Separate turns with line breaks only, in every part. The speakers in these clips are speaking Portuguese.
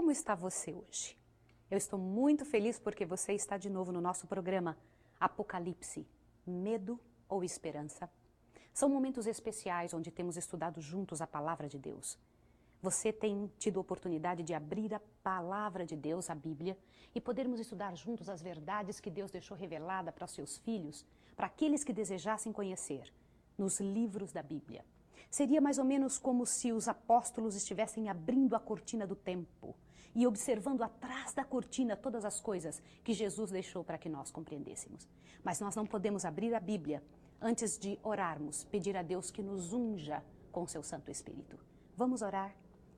Como está você hoje? Eu estou muito feliz porque você está de novo no nosso programa Apocalipse, Medo ou Esperança? São momentos especiais onde temos estudado juntos a Palavra de Deus. Você tem tido oportunidade de abrir a Palavra de Deus, a Bíblia, e podermos estudar juntos as verdades que Deus deixou revelada para os seus filhos, para aqueles que desejassem conhecer, nos livros da Bíblia. Seria mais ou menos como se os apóstolos estivessem abrindo a cortina do tempo e observando atrás da cortina todas as coisas que Jesus deixou para que nós compreendêssemos. Mas nós não podemos abrir a Bíblia antes de orarmos, pedir a Deus que nos unja com seu Santo Espírito. Vamos orar?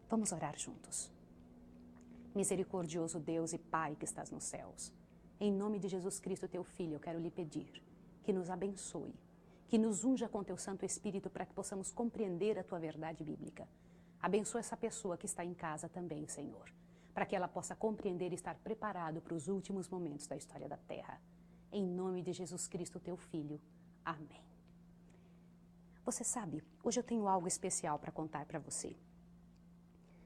Vamos orar juntos. Misericordioso Deus e Pai que estás nos céus, em nome de Jesus Cristo, teu Filho, eu quero lhe pedir que nos abençoe, que nos unja com teu Santo Espírito para que possamos compreender a tua verdade bíblica. Abençoa essa pessoa que está em casa também, Senhor, para que ela possa compreender e estar preparado para os últimos momentos da história da Terra. Em nome de Jesus Cristo, teu Filho. Amém. Você sabe, hoje eu tenho algo especial para contar para você.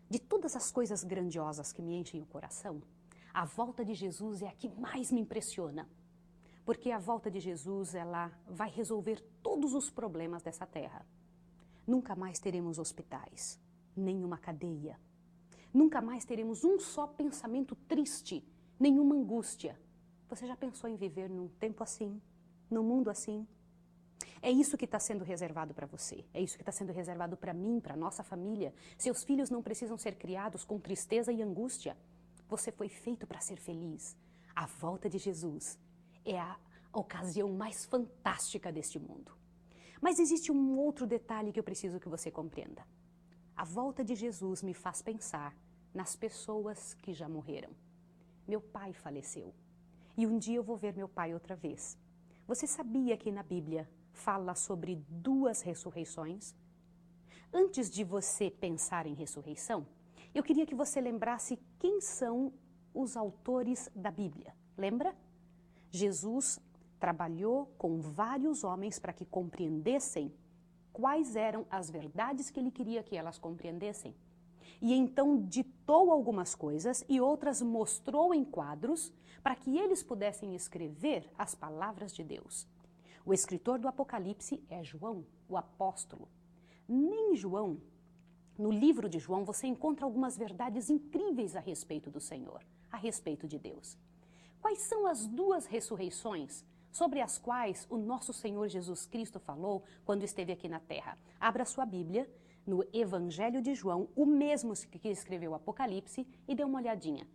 De todas as coisas grandiosas que me enchem o coração, a volta de Jesus é a que mais me impressiona. Porque a volta de Jesus, ela vai resolver todos os problemas dessa terra. Nunca mais teremos hospitais, nenhuma cadeia. Nunca mais teremos um só pensamento triste, nenhuma angústia. Você já pensou em viver num tempo assim, num mundo assim? É isso que está sendo reservado para você, é isso que está sendo reservado para mim, para nossa família. Seus filhos não precisam ser criados com tristeza e angústia. Você foi feito para ser feliz. A volta de Jesus é a ocasião mais fantástica deste mundo. Mas existe um outro detalhe que eu preciso que você compreenda. A volta de Jesus me faz pensar nas pessoas que já morreram. Meu pai faleceu e um dia eu vou ver meu pai outra vez. Você sabia que na Bíblia fala sobre 2 ressurreições? Antes de você pensar em ressurreição, eu queria que você lembrasse quem são os autores da Bíblia. Lembra? Jesus trabalhou com vários homens para que compreendessem quais eram as verdades que ele queria que elas compreendessem. E então ditou algumas coisas e outras mostrou em quadros para que eles pudessem escrever as palavras de Deus. O escritor do Apocalipse é João, o apóstolo. Nem João, no livro de João, você encontra algumas verdades incríveis a respeito do Senhor, a respeito de Deus. Quais são as 2 ressurreições sobre as quais o nosso Senhor Jesus Cristo falou quando esteve aqui na terra? Abra sua Bíblia no Evangelho de João, o mesmo que escreveu o Apocalipse, e dê uma olhadinha.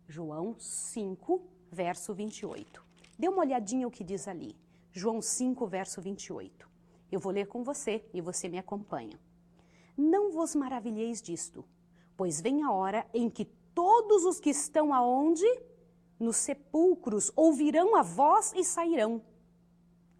João 5, verso 28. Dê uma olhadinha o que diz ali. João 5, verso 28. Eu vou ler com você e você me acompanha. Não vos maravilheis disto, pois vem a hora em que todos os que estão aonde? Nos sepulcros ouvirão a voz e sairão.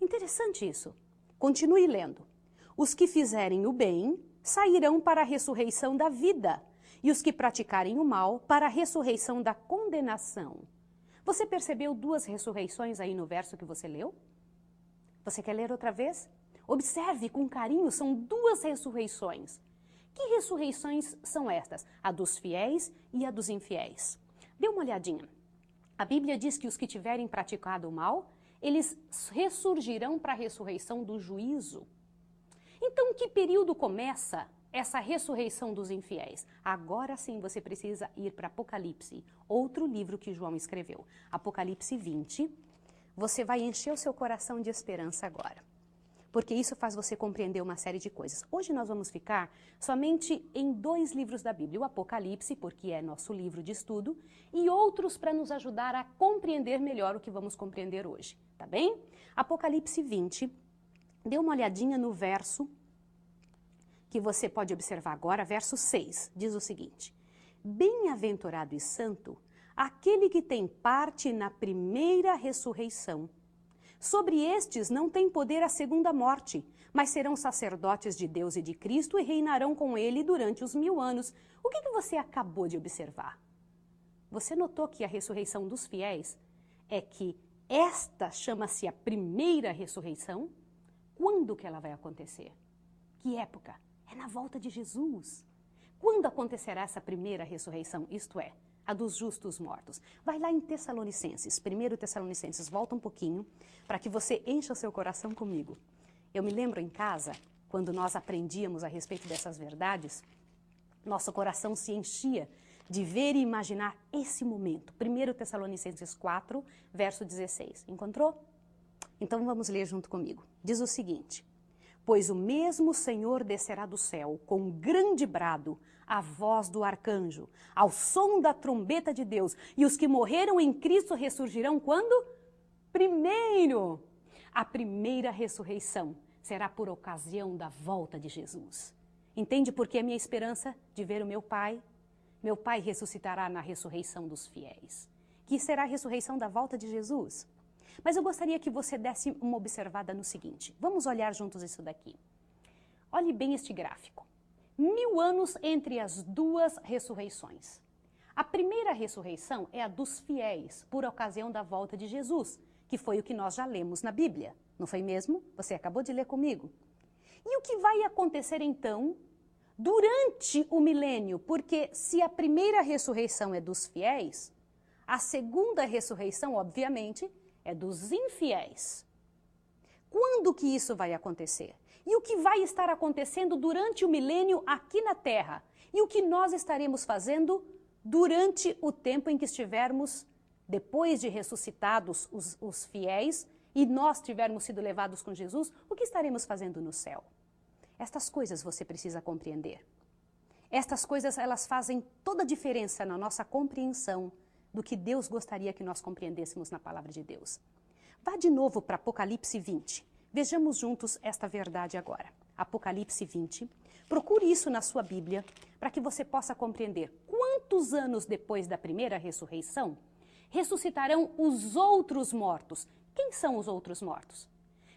Interessante isso. Continue lendo. Os que fizerem o bem sairão para a ressurreição da vida, e os que praticarem o mal para a ressurreição da condenação. Você percebeu 2 ressurreições aí no verso que você leu? Você quer ler outra vez? Observe com carinho, são 2 ressurreições. Que ressurreições são estas? A dos fiéis e a dos infiéis. Dê uma olhadinha. A Bíblia diz que os que tiverem praticado o mal, eles ressurgirão para a ressurreição do juízo. Então, que período começa essa ressurreição dos infiéis? Agora sim você precisa ir para Apocalipse, outro livro que João escreveu. Apocalipse 20. Você vai encher o seu coração de esperança agora, porque isso faz você compreender uma série de coisas. Hoje nós vamos ficar somente em 2 livros da Bíblia, o Apocalipse, porque é nosso livro de estudo, e outros para nos ajudar a compreender melhor o que vamos compreender hoje, tá bem? Apocalipse 20, dê uma olhadinha no verso que você pode observar agora, verso 6, diz o seguinte: Bem-aventurado e santo aquele que tem parte na primeira ressurreição. Sobre estes não tem poder a segunda morte, mas serão sacerdotes de Deus e de Cristo e reinarão com ele durante os 1000 anos. O que você acabou de observar? Você notou que a ressurreição dos fiéis é que esta chama-se a primeira ressurreição? Quando que ela vai acontecer? Que época? É na volta de Jesus. Quando acontecerá essa primeira ressurreição? Isto é, a dos justos mortos. Vai lá em Tessalonicenses, 1 Tessalonicenses, volta um pouquinho, para que você encha o seu coração comigo. Eu me lembro em casa, quando nós aprendíamos a respeito dessas verdades, nosso coração se enchia de ver e imaginar esse momento. 1 Tessalonicenses 4, verso 16. Encontrou? Então vamos ler junto comigo. Diz o seguinte: pois o mesmo Senhor descerá do céu com grande brado, a voz do arcanjo, ao som da trombeta de Deus, e os que morreram em Cristo ressurgirão quando? Primeiro! A primeira ressurreição será por ocasião da volta de Jesus. Entende por que a minha esperança de ver o meu Pai? Meu Pai ressuscitará na ressurreição dos fiéis, que será a ressurreição da volta de Jesus. Mas eu gostaria que você desse uma observada no seguinte. Vamos olhar juntos isso daqui. Olhe bem este gráfico. 1000 anos entre as duas ressurreições. A primeira ressurreição é a dos fiéis, por ocasião da volta de Jesus, que foi o que nós já lemos na Bíblia. Não foi mesmo? Você acabou de ler comigo. E o que vai acontecer então durante o milênio? Porque se a primeira ressurreição é dos fiéis, a segunda ressurreição, obviamente, é dos infiéis. Quando que isso vai acontecer? E o que vai estar acontecendo durante o milênio aqui na Terra? E o que nós estaremos fazendo durante o tempo em que estivermos, depois de ressuscitados os fiéis, e nós tivermos sido levados com Jesus, o que estaremos fazendo no céu? Estas coisas você precisa compreender. Estas coisas, elas fazem toda a diferença na nossa compreensão do que Deus gostaria que nós compreendêssemos na palavra de Deus. Vá de novo para Apocalipse 20. Vejamos juntos esta verdade agora. Apocalipse 20. Procure isso na sua Bíblia para que você possa compreender quantos anos depois da primeira ressurreição ressuscitarão os outros mortos. Quem são os outros mortos?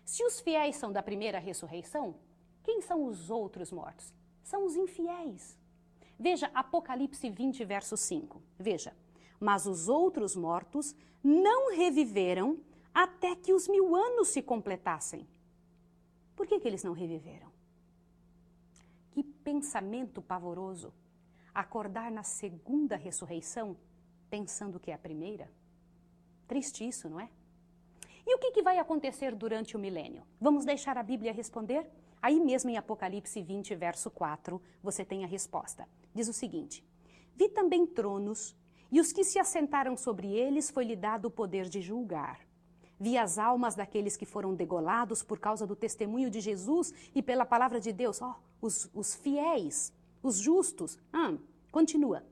Se os fiéis são da primeira ressurreição, quem são os outros mortos? São os infiéis. Veja Apocalipse 20, verso 5. Veja. Mas os outros mortos não reviveram até que os 1000 anos se completassem. Por que eles não reviveram? Que pensamento pavoroso. Acordar na segunda ressurreição pensando que é a primeira. Triste isso, não é? E o que vai acontecer durante o milênio? Vamos deixar a Bíblia responder? Aí mesmo em Apocalipse 20, verso 4, você tem a resposta. Diz o seguinte: vi também tronos, e os que se assentaram sobre eles foi-lhe dado o poder de julgar. Vi as almas daqueles que foram degolados por causa do testemunho de Jesus e pela palavra de Deus. Os fiéis, os justos. Continua.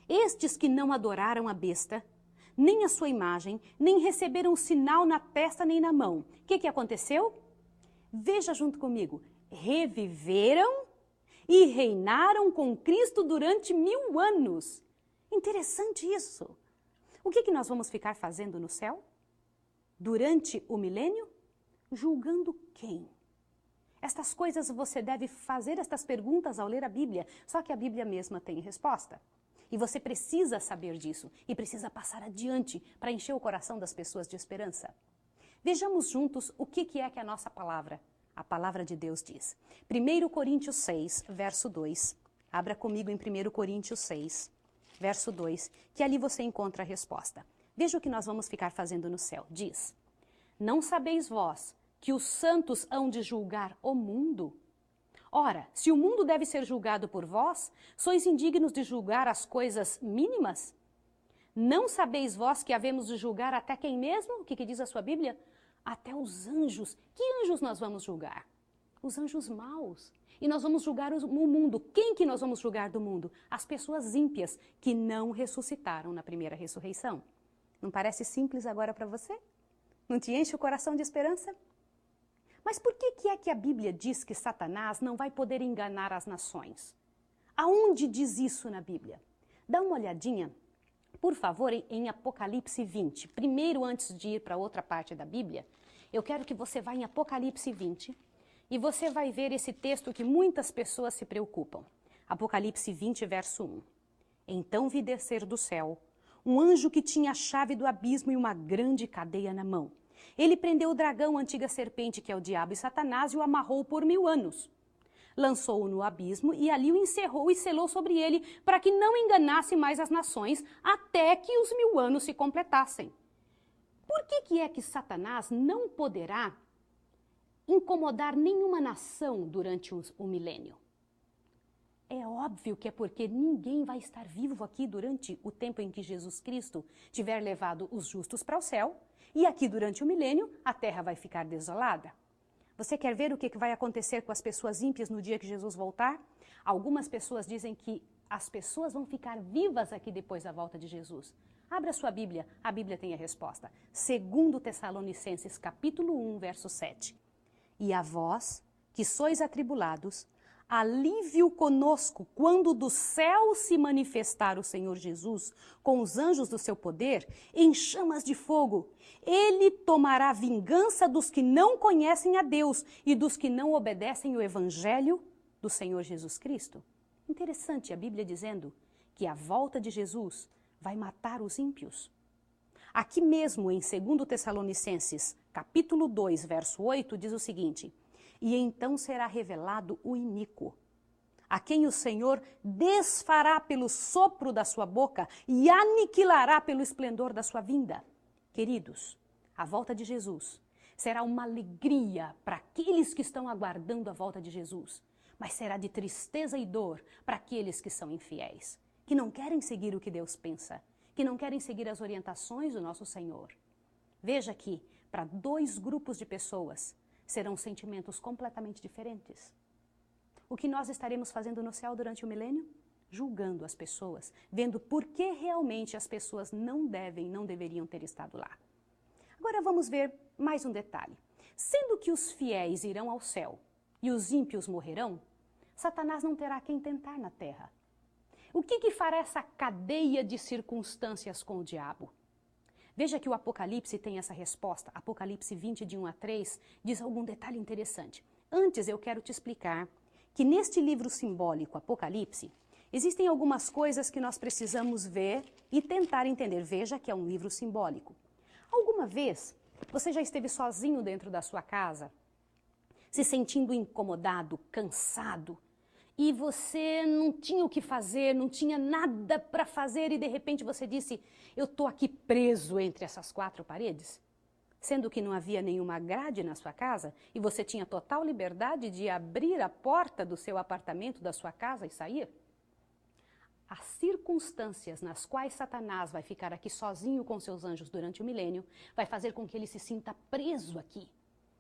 Estes que não adoraram a besta, nem a sua imagem, nem receberam o sinal na testa nem na mão. O que aconteceu? Veja junto comigo. Reviveram e reinaram com Cristo durante 1000 anos. Interessante isso. O que nós vamos ficar fazendo no céu? Durante o milênio? Julgando quem? Estas coisas você deve fazer estas perguntas ao ler a Bíblia, só que a Bíblia mesma tem resposta. E você precisa saber disso e precisa passar adiante para encher o coração das pessoas de esperança. Vejamos juntos o que é que a nossa palavra, a palavra de Deus diz. 1 Coríntios 6, verso 2. Abra comigo em 1 Coríntios 6, verso 2, que ali você encontra a resposta. Veja o que nós vamos ficar fazendo no céu. Diz: não sabeis vós que os santos hão de julgar o mundo? Ora, se o mundo deve ser julgado por vós, sois indignos de julgar as coisas mínimas? Não sabeis vós que havemos de julgar até quem mesmo? O que diz a sua Bíblia? Até os anjos. Que anjos nós vamos julgar? Os anjos maus. E nós vamos julgar o mundo. Quem que nós vamos julgar do mundo? As pessoas ímpias que não ressuscitaram na primeira ressurreição. Não parece simples agora para você? Não te enche o coração de esperança? Mas por que é que a Bíblia diz que Satanás não vai poder enganar as nações? Aonde diz isso na Bíblia? Dá uma olhadinha, por favor, em Apocalipse 20. Primeiro, antes de ir para outra parte da Bíblia, eu quero que você vá em Apocalipse 20 e você vai ver esse texto que muitas pessoas se preocupam. Apocalipse 20, verso 1. Então vi descer do céu um anjo que tinha a chave do abismo e uma grande cadeia na mão. Ele prendeu o dragão, a antiga serpente, que é o diabo e Satanás, e o amarrou por 1000 anos. lançou-o no abismo e ali o encerrou e selou sobre ele, para que não enganasse mais as nações, até que os 1000 anos se completassem. Por que é que Satanás não poderá incomodar nenhuma nação durante o milênio? É óbvio que é porque ninguém vai estar vivo aqui durante o tempo em que Jesus Cristo tiver levado os justos para o céu, e aqui durante o milênio a terra vai ficar desolada. Você quer ver o que vai acontecer com as pessoas ímpias no dia que Jesus voltar? Algumas pessoas dizem que as pessoas vão ficar vivas aqui depois da volta de Jesus. Abra sua Bíblia, a Bíblia tem a resposta. 2 Tessalonicenses, capítulo 1, verso 7. E a vós, que sois atribulados, alívio conosco quando do céu se manifestar o Senhor Jesus com os anjos do seu poder em chamas de fogo. Ele tomará vingança dos que não conhecem a Deus e dos que não obedecem o evangelho do Senhor Jesus Cristo. Interessante a Bíblia dizendo que a volta de Jesus vai matar os ímpios. Aqui mesmo em 2 Tessalonicenses, capítulo 2, verso 8, diz o seguinte: e então será revelado o iníquo, a quem o Senhor desfará pelo sopro da sua boca e aniquilará pelo esplendor da sua vinda. Queridos, a volta de Jesus será uma alegria para aqueles que estão aguardando a volta de Jesus, mas será de tristeza e dor para aqueles que são infiéis, que não querem seguir o que Deus pensa, que não querem seguir as orientações do nosso Senhor. Veja que, para 2 grupos de pessoas, serão sentimentos completamente diferentes. O que nós estaremos fazendo no céu durante o milênio? Julgando as pessoas, vendo por que realmente as pessoas não deveriam ter estado lá. Agora vamos ver mais um detalhe. Sendo que os fiéis irão ao céu e os ímpios morrerão, Satanás não terá quem tentar na terra. O que fará essa cadeia de circunstâncias com o diabo? Veja que o Apocalipse tem essa resposta. Apocalipse 20, de 1 a 3, diz algum detalhe interessante. Antes, eu quero te explicar que neste livro simbólico, Apocalipse, existem algumas coisas que nós precisamos ver e tentar entender. Veja que é um livro simbólico. Alguma vez, você já esteve sozinho dentro da sua casa, se sentindo incomodado, cansado, e você não tinha o que fazer, não tinha nada para fazer e de repente você disse: eu estou aqui preso entre essas 4 paredes? Sendo que não havia nenhuma grade na sua casa e você tinha total liberdade de abrir a porta do seu apartamento, da sua casa e sair? As circunstâncias nas quais Satanás vai ficar aqui sozinho com seus anjos durante o milênio vai fazer com que ele se sinta preso aqui.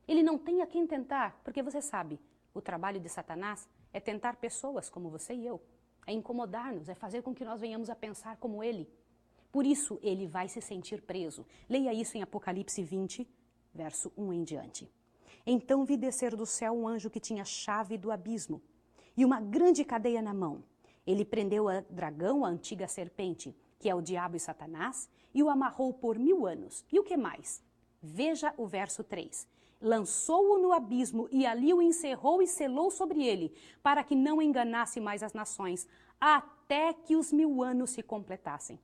Ele não tem a quem tentar, porque você sabe, o trabalho de Satanás é tentar pessoas como você e eu, é incomodar-nos, é fazer com que nós venhamos a pensar como ele. Por isso, ele vai se sentir preso. Leia isso em Apocalipse 20, verso 1 em diante. Então vi descer do céu um anjo que tinha chave do abismo e uma grande cadeia na mão. Ele prendeu o dragão, a antiga serpente, que é o diabo e Satanás, e o amarrou por 1000 anos. E o que mais? Veja o verso 3. Lançou-o no abismo e ali o encerrou e selou sobre ele, para que não enganasse mais as nações, até que os 1000 anos se completassem.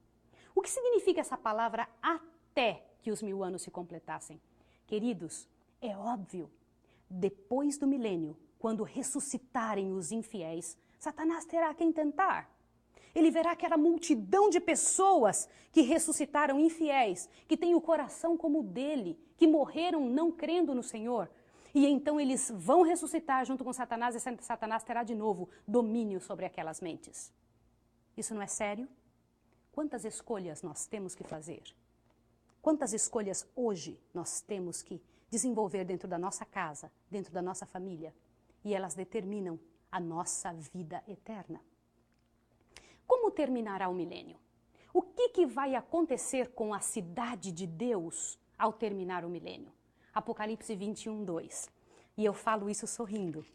O que significa essa palavra até que os 1000 anos se completassem? Queridos, é óbvio, depois do milênio, quando ressuscitarem os infiéis, Satanás terá quem tentar. Ele verá aquela multidão de pessoas que ressuscitaram infiéis, que têm o coração como o dele, que morreram não crendo no Senhor. E então eles vão ressuscitar junto com Satanás e Satanás terá de novo domínio sobre aquelas mentes. Isso não é sério? Quantas escolhas nós temos que fazer? Quantas escolhas hoje nós temos que desenvolver dentro da nossa casa, dentro da nossa família? E elas determinam a nossa vida eterna. Como terminará o milênio? O que vai acontecer com a cidade de Deus ao terminar o milênio? Apocalipse 21, 2. E eu falo isso sorrindo,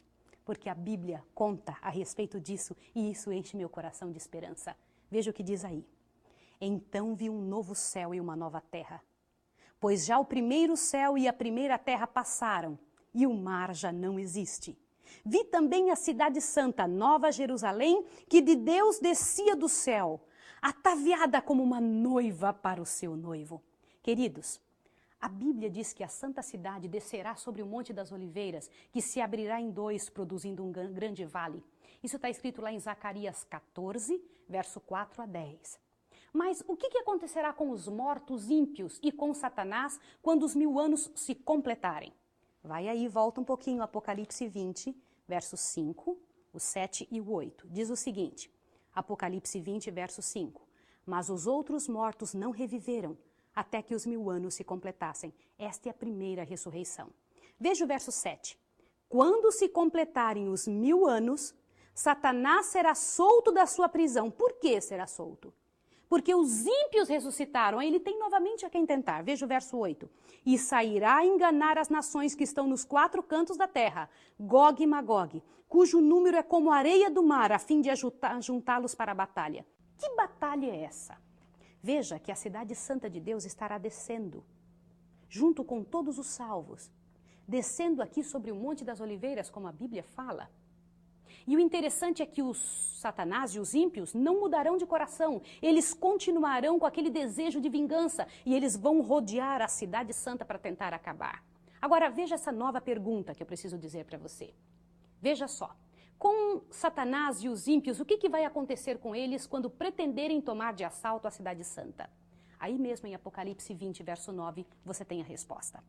porque a Bíblia conta a respeito disso e isso enche meu coração de esperança. Veja o que diz aí. Então vi um novo céu e uma nova terra, pois já o primeiro céu e a primeira terra passaram e o mar já não existe. Vi também a cidade santa, Nova Jerusalém, que de Deus descia do céu, ataviada como uma noiva para o seu noivo. Queridos, A Bíblia diz que a santa cidade descerá sobre o Monte das Oliveiras, que se abrirá em dois, produzindo um grande vale. Isso está escrito lá em Zacarias 14, verso 4 a 10. Mas o que acontecerá com os mortos ímpios e com Satanás quando os 1000 anos se completarem? Vai aí, volta um pouquinho, Apocalipse 20, versos 5, o 7 e o 8. Diz o seguinte, Apocalipse 20, verso 5. Mas os outros mortos não reviveram, até que os 1000 anos se completassem. Esta é a primeira ressurreição. Veja o verso 7. Quando se completarem os 1000 anos, Satanás será solto da sua prisão. Por que será solto? Porque os ímpios ressuscitaram, aí ele tem novamente a quem tentar. Veja o verso 8. E sairá a enganar as nações que estão nos 4 cantos da terra, Gog e Magog, cujo número é como a areia do mar, a fim de juntá-los para a batalha. Que batalha é essa? Veja que a cidade santa de Deus estará descendo, junto com todos os salvos, descendo aqui sobre o Monte das Oliveiras, como a Bíblia fala. E o interessante é que os Satanás e os ímpios não mudarão de coração. Eles continuarão com aquele desejo de vingança e eles vão rodear a cidade santa para tentar acabar. Agora veja essa nova pergunta que eu preciso dizer para você. Veja só, com Satanás e os ímpios, o que vai acontecer com eles quando pretenderem tomar de assalto a cidade santa? Aí mesmo em Apocalipse 20, verso 9, você tem a resposta.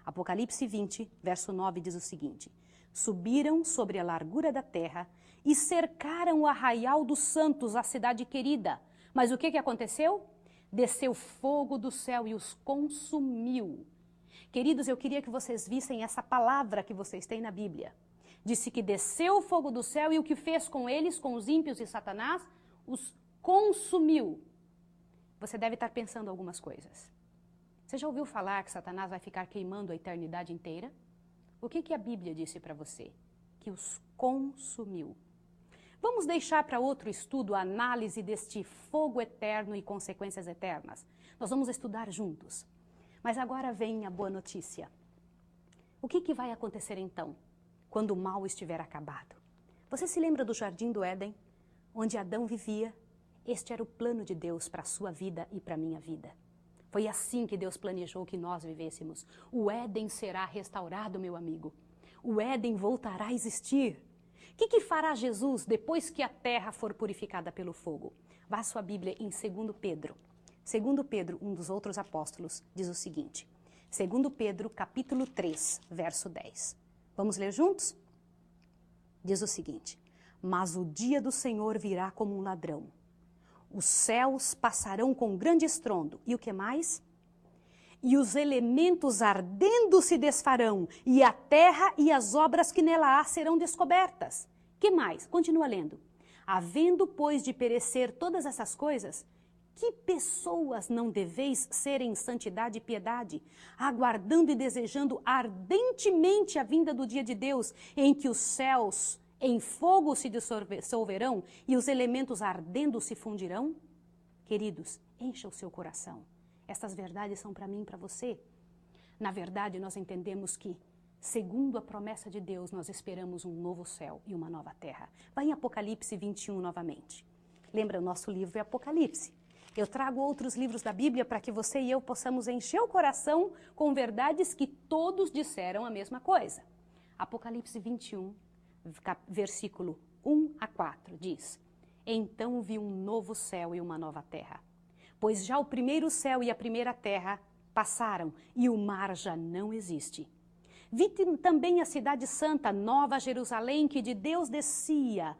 Apocalipse 20, verso 9 diz o seguinte: subiram sobre a largura da terra e cercaram o arraial dos santos, a cidade querida. Mas o que aconteceu? Desceu fogo do céu e os consumiu. Queridos, eu queria que vocês vissem essa palavra que vocês têm na Bíblia. Disse que desceu o fogo do céu e o que fez com eles, com os ímpios e Satanás? Os consumiu. Você deve estar pensando algumas coisas. Você já ouviu falar que Satanás vai ficar queimando a eternidade inteira? O que a Bíblia disse para você? Que os consumiu. Vamos deixar para outro estudo a análise deste fogo eterno e consequências eternas. Nós vamos estudar juntos. Mas agora vem a boa notícia. O que vai acontecer então, quando o mal estiver acabado? Você se lembra do Jardim do Éden, onde Adão vivia? Este era o plano de Deus para a sua vida e para a minha vida. Foi assim que Deus planejou que nós vivêssemos. O Éden será restaurado, meu amigo. O Éden voltará a existir. O que fará Jesus depois que a terra for purificada pelo fogo? Vá à sua Bíblia em 2 Pedro. 2 Pedro, um dos outros apóstolos, diz o seguinte. 2 Pedro, capítulo 3, verso 10. Vamos ler juntos? Diz o seguinte: mas o dia do Senhor virá como um ladrão. Os céus passarão com grande estrondo. E o que mais? E os elementos ardendo se desfarão, e a terra e as obras que nela há serão descobertas. Que mais? Continua lendo. Havendo, pois, de perecer todas essas coisas, que pessoas não deveis ser em santidade e piedade, aguardando e desejando ardentemente a vinda do dia de Deus, em que os céus em fogo se dissolverão e os elementos ardendo se fundirão? Queridos, encha o seu coração. Estas verdades são para mim e para você. Na verdade, nós entendemos que, segundo a promessa de Deus, nós esperamos um novo céu e uma nova terra. Vai em Apocalipse 21 novamente. Lembra, o nosso livro é Apocalipse. Eu trago outros livros da Bíblia para que você e eu possamos encher o coração com verdades que todos disseram a mesma coisa. Apocalipse 21, versículo 1 a 4, diz: então vi um novo céu e uma nova terra, pois já o primeiro céu e a primeira terra passaram e o mar já não existe. Vi também a cidade santa, Nova Jerusalém, que de Deus descia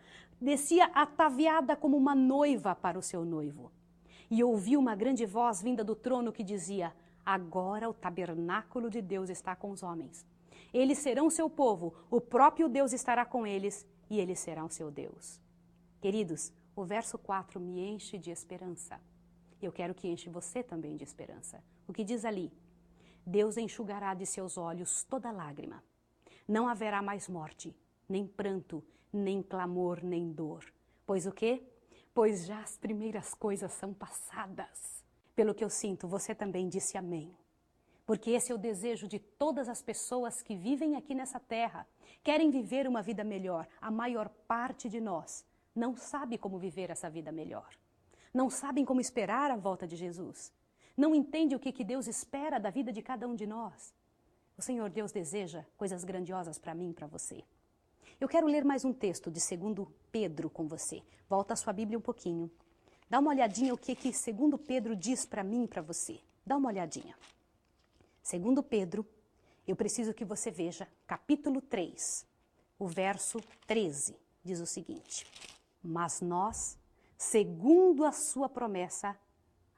ataviada como uma noiva para o seu noivo. E ouvi uma grande voz vinda do trono que dizia: agora o tabernáculo de Deus está com os homens. Eles serão seu povo, o próprio Deus estará com eles e eles serão seu Deus. Queridos, o verso 4 me enche de esperança. Eu quero que enche você também de esperança. O que diz ali? Deus enxugará de seus olhos toda lágrima. Não haverá mais morte, nem pranto, nem clamor, nem dor. Pois o quê? Pois já as primeiras coisas são passadas. Pelo que eu sinto, você também disse amém. Porque esse é o desejo de todas as pessoas que vivem aqui nessa terra. Querem viver uma vida melhor. A maior parte de nós não sabe como viver essa vida melhor. Não sabem como esperar a volta de Jesus. não entende o que Deus espera da vida de cada um de nós. O Senhor Deus deseja coisas grandiosas para mim e para você. Eu quero ler mais um texto de 2 Pedro com você. Volta a sua Bíblia um pouquinho. Dá uma olhadinha o que 2 Pedro diz para mim e para você. Dá uma olhadinha. 2 Pedro, eu preciso que você veja, capítulo 3, o verso 13, diz o seguinte: mas nós, segundo a sua promessa,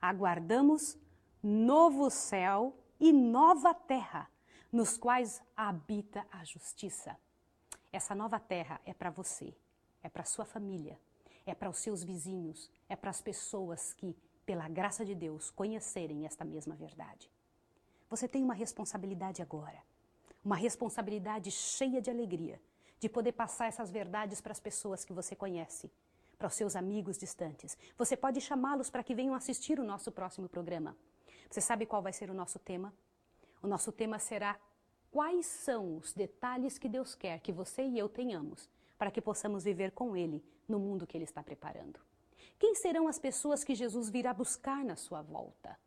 aguardamos novo céu e nova terra, nos quais habita a justiça. Essa nova terra é para você, é para sua família, é para os seus vizinhos, é para as pessoas que, pela graça de Deus, conhecerem esta mesma verdade. Você tem uma responsabilidade agora, uma responsabilidade cheia de alegria, de poder passar essas verdades para as pessoas que você conhece, para os seus amigos distantes. Você pode chamá-los para que venham assistir o nosso próximo programa. Você sabe qual vai ser o nosso tema? O nosso tema será: quais são os detalhes que Deus quer que você e eu tenhamos para que possamos viver com Ele no mundo que Ele está preparando? Quem serão as pessoas que Jesus virá buscar na sua volta?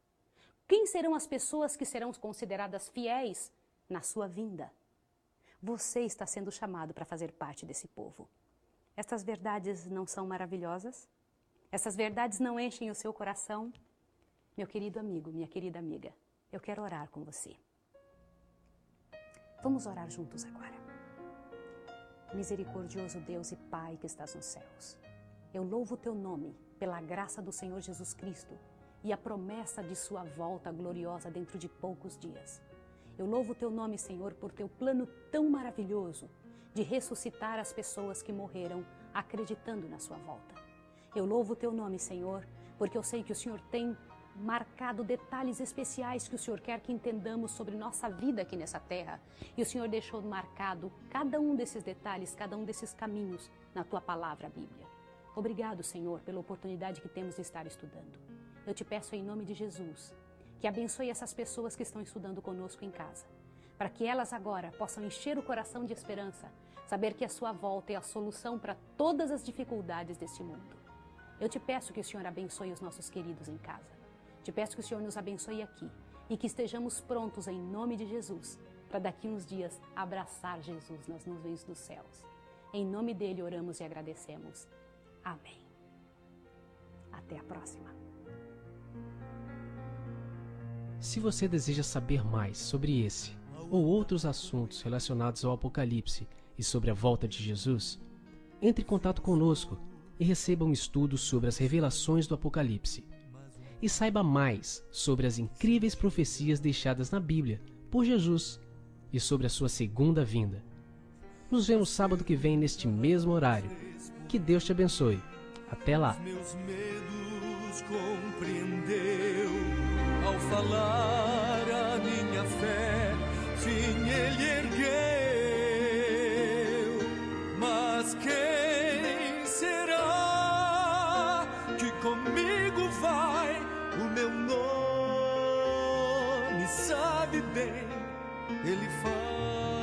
Quem serão as pessoas que serão consideradas fiéis na sua vinda? Você está sendo chamado para fazer parte desse povo. Estas verdades não são maravilhosas? Essas verdades não enchem o seu coração? Meu querido amigo, minha querida amiga, eu quero orar com você. Vamos orar juntos agora. Misericordioso Deus e Pai que estás nos céus, eu louvo o teu nome pela graça do Senhor Jesus Cristo e a promessa de sua volta gloriosa dentro de poucos dias. Eu louvo o teu nome, Senhor, por teu plano tão maravilhoso de ressuscitar as pessoas que morreram acreditando na sua volta. Eu louvo o teu nome, Senhor, porque eu sei que o Senhor tem marcado detalhes especiais que o Senhor quer que entendamos sobre nossa vida aqui nessa terra. E o Senhor deixou marcado cada um desses detalhes, cada um desses caminhos na tua palavra, a Bíblia. Obrigado, Senhor, pela oportunidade que temos de estar estudando. Eu te peço em nome de Jesus que abençoe essas pessoas que estão estudando conosco em casa, para que elas agora possam encher o coração de esperança, saber que a sua volta é a solução para todas as dificuldades deste mundo. Eu te peço que o Senhor abençoe os nossos queridos em casa. Te peço que o Senhor nos abençoe aqui e que estejamos prontos em nome de Jesus para daqui uns dias abraçar Jesus nas nuvens dos céus. Em nome dele oramos e agradecemos. Amém. Até a próxima.
Se você deseja saber mais sobre esse ou outros assuntos relacionados ao Apocalipse e sobre a volta de Jesus, entre em contato conosco e receba um estudo sobre as revelações do Apocalipse. E saiba mais sobre as incríveis profecias deixadas na Bíblia por Jesus e sobre a sua segunda vinda. Nos vemos sábado que vem neste mesmo horário. Que Deus te abençoe. Até lá.
Meus medos compreendeu ao falar a minha fé, sim, ele ergueu. Mas quem será que comigo vai? O meu nome sabe bem, ele faz.